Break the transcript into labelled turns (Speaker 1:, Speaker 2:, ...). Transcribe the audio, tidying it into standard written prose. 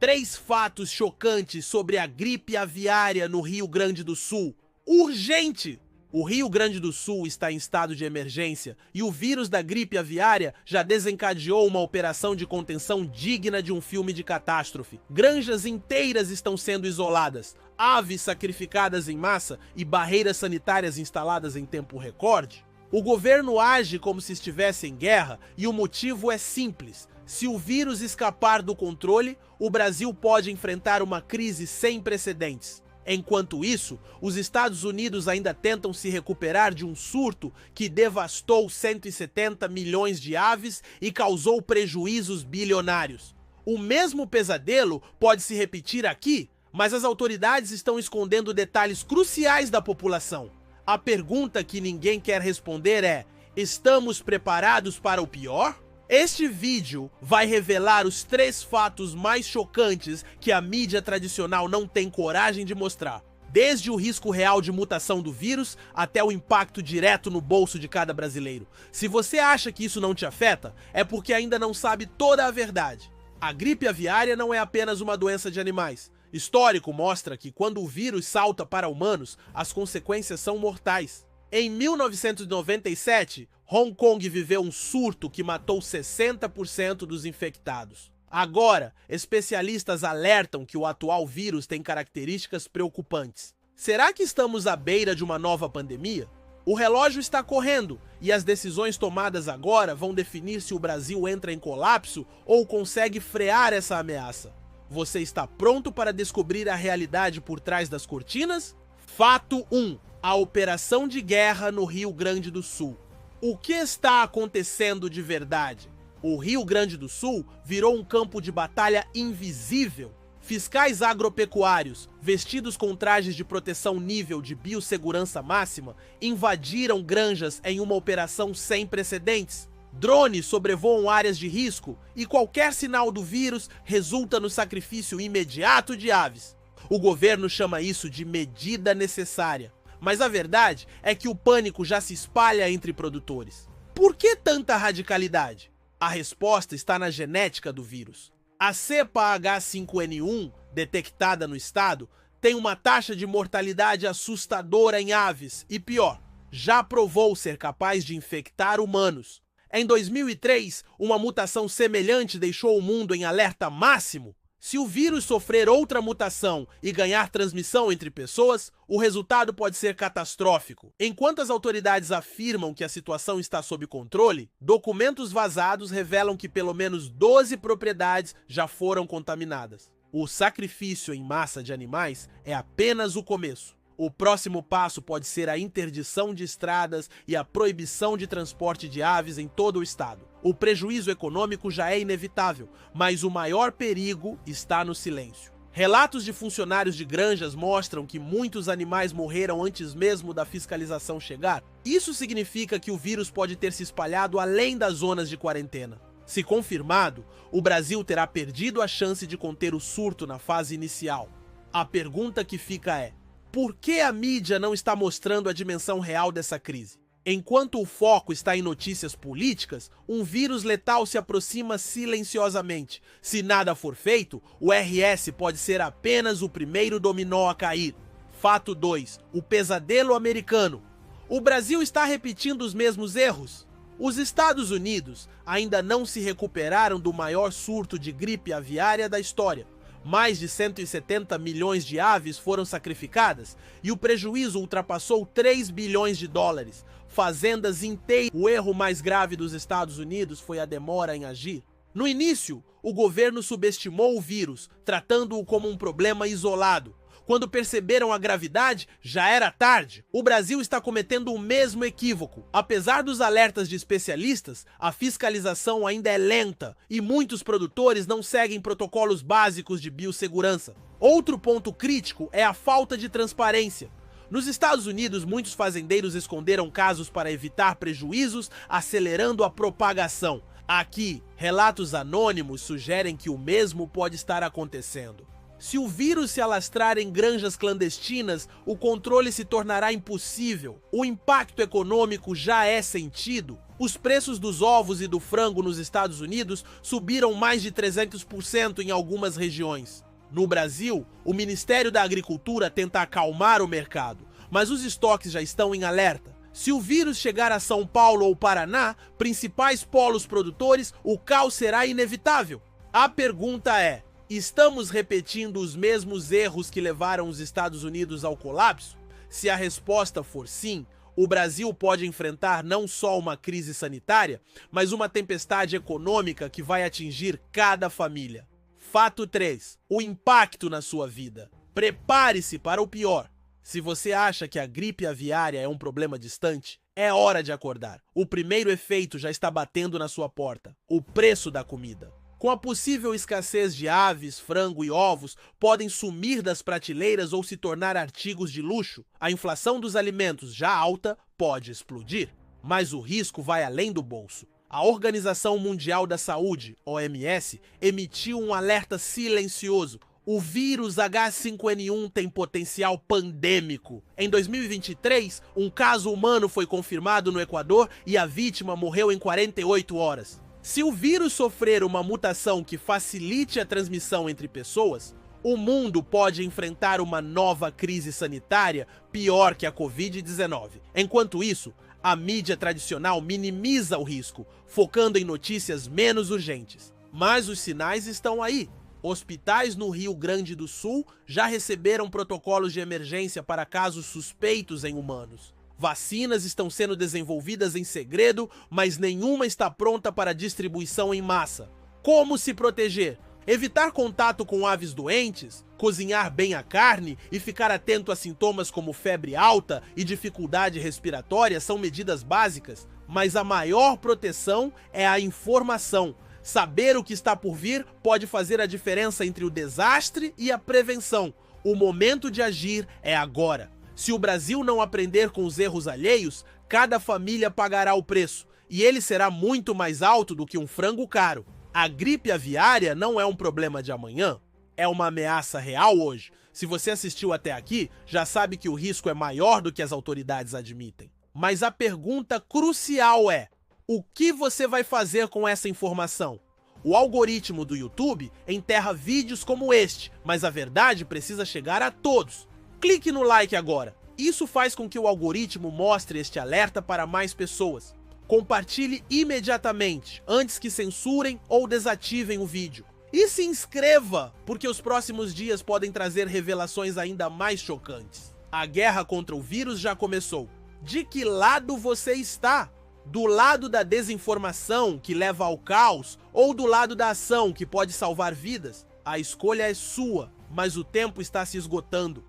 Speaker 1: 3 fatos chocantes sobre a gripe aviária no Rio Grande do Sul. Urgente! O Rio Grande do Sul está em estado de emergência e o vírus da gripe aviária já desencadeou uma operação de contenção digna de um filme de catástrofe. Granjas inteiras estão sendo isoladas, aves sacrificadas em massa e barreiras sanitárias instaladas em tempo recorde. O governo age como se estivesse em guerra e o motivo é simples. Se o vírus escapar do controle, o Brasil pode enfrentar uma crise sem precedentes. Enquanto isso, os Estados Unidos ainda tentam se recuperar de um surto que devastou 170 milhões de aves e causou prejuízos bilionários. O mesmo pesadelo pode se repetir aqui, mas as autoridades estão escondendo detalhes cruciais da população. A pergunta que ninguém quer responder é: estamos preparados para o pior? Este vídeo vai revelar os 3 fatos mais chocantes que a mídia tradicional não tem coragem de mostrar. Desde o risco real de mutação do vírus até o impacto direto no bolso de cada brasileiro. Se você acha que isso não te afeta, é porque ainda não sabe toda a verdade. A gripe aviária não é apenas uma doença de animais. Histórico mostra que quando o vírus salta para humanos, as consequências são mortais. Em 1997, Hong Kong viveu um surto que matou 60% dos infectados. Agora, especialistas alertam que o atual vírus tem características preocupantes. Será que estamos à beira de uma nova pandemia? O relógio está correndo e as decisões tomadas agora vão definir se o Brasil entra em colapso ou consegue frear essa ameaça. Você está pronto para descobrir a realidade por trás das cortinas? Fato 1. A operação de guerra no Rio Grande do Sul. O que está acontecendo de verdade? O Rio Grande do Sul virou um campo de batalha invisível. Fiscais agropecuários, vestidos com trajes de proteção nível de biossegurança máxima, invadiram granjas em uma operação sem precedentes. Drones sobrevoam áreas de risco e qualquer sinal do vírus resulta no sacrifício imediato de aves. O governo chama isso de medida necessária. Mas a verdade é que o pânico já se espalha entre produtores. Por que tanta radicalidade? A resposta está na genética do vírus. A cepa H5N1, detectada no estado, tem uma taxa de mortalidade assustadora em aves e, pior, já provou ser capaz de infectar humanos. Em 2003, uma mutação semelhante deixou o mundo em alerta máximo. Se o vírus sofrer outra mutação e ganhar transmissão entre pessoas, o resultado pode ser catastrófico. Enquanto as autoridades afirmam que a situação está sob controle, documentos vazados revelam que pelo menos 12 propriedades já foram contaminadas. O sacrifício em massa de animais é apenas o começo. O próximo passo pode ser a interdição de estradas e a proibição de transporte de aves em todo o estado. O prejuízo econômico já é inevitável, mas o maior perigo está no silêncio. Relatos de funcionários de granjas mostram que muitos animais morreram antes mesmo da fiscalização chegar. Isso significa que o vírus pode ter se espalhado além das zonas de quarentena. Se confirmado, o Brasil terá perdido a chance de conter o surto na fase inicial. A pergunta que fica é: por que a mídia não está mostrando a dimensão real dessa crise? Enquanto o foco está em notícias políticas, um vírus letal se aproxima silenciosamente. Se nada for feito, o RS pode ser apenas o primeiro dominó a cair. Fato 2. O pesadelo americano. O Brasil está repetindo os mesmos erros? Os Estados Unidos ainda não se recuperaram do maior surto de gripe aviária da história. Mais de 170 milhões de aves foram sacrificadas e o prejuízo ultrapassou 3 bilhões de dólares. Fazendas inteiras. O erro mais grave dos Estados Unidos foi a demora em agir. No início, o governo subestimou o vírus, tratando-o como um problema isolado. Quando perceberam a gravidade, já era tarde. O Brasil está cometendo o mesmo equívoco. Apesar dos alertas de especialistas, a fiscalização ainda é lenta e muitos produtores não seguem protocolos básicos de biossegurança. Outro ponto crítico é a falta de transparência. Nos Estados Unidos, muitos fazendeiros esconderam casos para evitar prejuízos, acelerando a propagação. Aqui, relatos anônimos sugerem que o mesmo pode estar acontecendo. Se o vírus se alastrar em granjas clandestinas, o controle se tornará impossível. O impacto econômico já é sentido. Os preços dos ovos e do frango nos Estados Unidos subiram mais de 300% em algumas regiões. No Brasil, o Ministério da Agricultura tenta acalmar o mercado, mas os estoques já estão em alerta. Se o vírus chegar a São Paulo ou Paraná, principais polos produtores, o caos será inevitável. A pergunta é: estamos repetindo os mesmos erros que levaram os Estados Unidos ao colapso? Se a resposta for sim, o Brasil pode enfrentar não só uma crise sanitária, mas uma tempestade econômica que vai atingir cada família. Fato 3. O impacto na sua vida. Prepare-se para o pior. Se você acha que a gripe aviária é um problema distante, é hora de acordar. O primeiro efeito já está batendo na sua porta: o preço da comida. Com a possível escassez de aves, frango e ovos, podem sumir das prateleiras ou se tornar artigos de luxo. A inflação dos alimentos, já alta, pode explodir. Mas o risco vai além do bolso. A Organização Mundial da Saúde, OMS, emitiu um alerta silencioso: o vírus H5N1 tem potencial pandêmico. Em 2023, um caso humano foi confirmado no Equador e a vítima morreu em 48 horas. Se o vírus sofrer uma mutação que facilite a transmissão entre pessoas, o mundo pode enfrentar uma nova crise sanitária pior que a Covid-19. Enquanto isso, a mídia tradicional minimiza o risco, focando em notícias menos urgentes. Mas os sinais estão aí. Hospitais no Rio Grande do Sul já receberam protocolos de emergência para casos suspeitos em humanos. Vacinas estão sendo desenvolvidas em segredo, mas nenhuma está pronta para distribuição em massa. Como se proteger? Evitar contato com aves doentes, cozinhar bem a carne e ficar atento a sintomas como febre alta e dificuldade respiratória são medidas básicas, mas a maior proteção é a informação. Saber o que está por vir pode fazer a diferença entre o desastre e a prevenção. O momento de agir é agora. Se o Brasil não aprender com os erros alheios, cada família pagará o preço, e ele será muito mais alto do que um frango caro. A gripe aviária não é um problema de amanhã, é uma ameaça real hoje. Se você assistiu até aqui, já sabe que o risco é maior do que as autoridades admitem. Mas a pergunta crucial é: o que você vai fazer com essa informação? O algoritmo do YouTube enterra vídeos como este, mas a verdade precisa chegar a todos. Clique no like agora. Isso faz com que o algoritmo mostre este alerta para mais pessoas. Compartilhe imediatamente, antes que censurem ou desativem o vídeo. E se inscreva, porque os próximos dias podem trazer revelações ainda mais chocantes. A guerra contra o vírus já começou. De que lado você está? Do lado da desinformação, que leva ao caos, ou do lado da ação, que pode salvar vidas? A escolha é sua, mas o tempo está se esgotando.